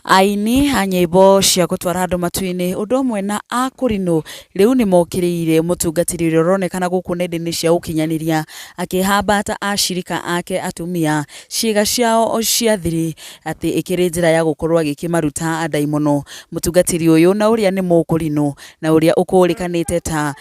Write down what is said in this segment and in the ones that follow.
Aini anyimbo cia gutwara andu matu-ini undu umwe na Akurinu riu ni mokiriire mutungatiri uria uronekana guku nenda-ini cia ukinyaniria akihambata ashirika ake Atumia ciiga ciao cia thiri ati ikiri njira ya gukorwo agikimaruta ndaimono. Mutungatiri uyu na uria ni Mukurinu na uria ukurikanite ta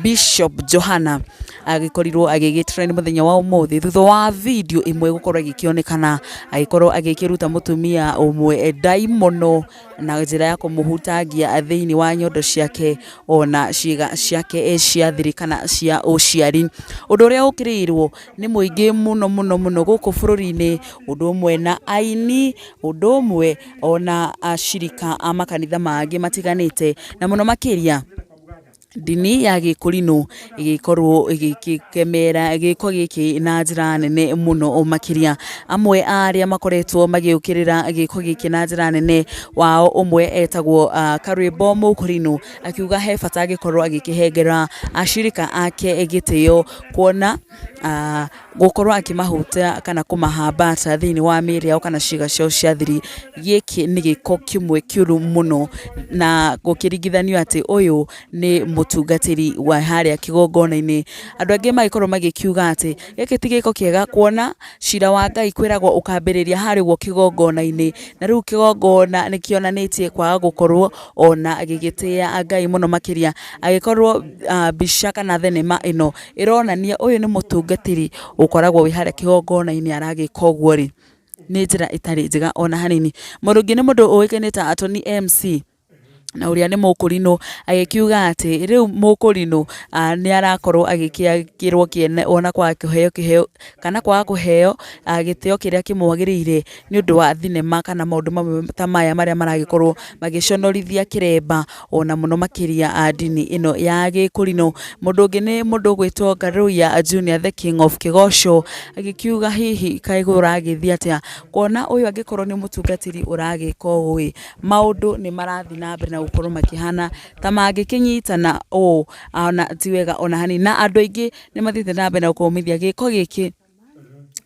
Bishop Johanah agikorirwo agigitrend muthenya wa umuthi thutha wa video imwe gukorwo agikionekana agikorwo agikiruta mutumia umwe ndaimono na njira ya kumuhutangia thiini wa nyondo ciake ona ciiga ciake cia thiri kana cia uciari. Undu uria ukirirwo ni muingi muno guku bururi-ini undu umwe na aini undu umwe ona ashirika a makanitha mangi matiganite na muno makiria dini ya Gikurinu igikorwo igikemera giko giki na njira nene muno makiria. Amwe aria makoretwo magiukirira giko giki na njira nene wao umwe etagwo Karwimbo Mukurinu akiuga he bata agikorwo agikihengera ashirika ake gitio kuona gukorwo akimahuta kana kumahambata thiini wa miri yao kana ciiga ciao cia thiri. Giki ni giko kimwe kiuru muno na gukiringithanio ati uyu ni mutungatiri wa haria kigongona-ini. Andu angi magikorwo magikiuga ati giki ti giko kiega kuona cira wa Ngai kwiragwo ukambiriria hari guo kigongona-ini na riu kigongona ni kionanitie kwaga gukorwo ona agigitia Ngai muno makiria agikorwo mbica kana thenema ino ironania uyu ni mutungatiri ukoragwo wi haria kigongona-ini aragika uguo ri ni njira itari njega ona hanini. Mundu ungi ni mundu uikene ta Atoni MC na uria ni Mukurinu agikiuga ati riu Mukurinu ni arakorwo agikiagirwo kiene ona kwa kiheo kana kwa kuheo gitio kiria kimwagiriire ni undu wa thinema kana maundu mamwe ta maya maria maragikorwo magiconorithia kiremba ona muno makiria dini ino ya Gikurinu. Mundu ungi ni mundu gwitwo Garuya Junior the King of Kigosho agikiuga hihi kaigura agithia atia kuona uyu agikorwo ni mutungatiri uragika uwi maundu ni marathi na mbere na gukorwo makihana ta magikinyitana ona tiwega ona hani na andu aingi ni mathite na mbere na gukomithia giko giki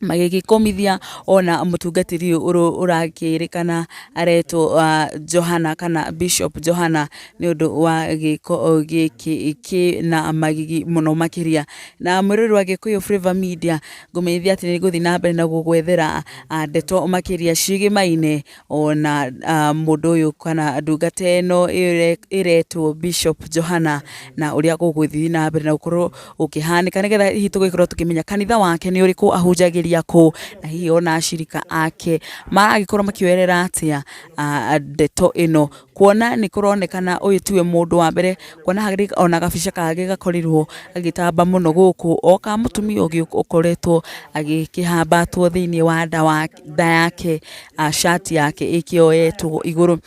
magigikomithia ona mutungatiri urakirikana aretwo Johanah kana Bishop Johanah ni undu wa giko giki na magigi muno makiria. Na mwiruri wa Gikuyu Flavor Media ngumithia ati ni guthi na mbere na gugwethera ndeto makiria cigimaine ona mundu uyu kana ndungata ino iretwo Bishop Johanah na uria guguthi na mbere na gukorwo ukihanika nigetha hihi tugikorwo tukimenya kanitha wake ni uriku ahunjagiria ku na hihi ona ashirika ake maragikorwo makioerera atia ndeto ino kuona ni kuronekana uyu tiwe mundu wa mbere kuona hari ona gabica kage gakorirwo agitamba muno guku oka mutumia ugi ukoretwo agikihambatwo thiini wa nda yake shati yake ikioetwo iguru.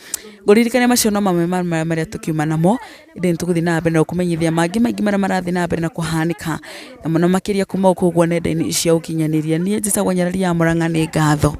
Nguririkane macio no mamwe maria tukiuma namo ndi tuguthi na mbere na kumenyithia mangi maria marathi na mbere na kuhanika na muno makiria kuma ukuguo nenda-ini cia ukinyaniria. Nie njitagwo Nyarari ya Murang'a ni ngatho.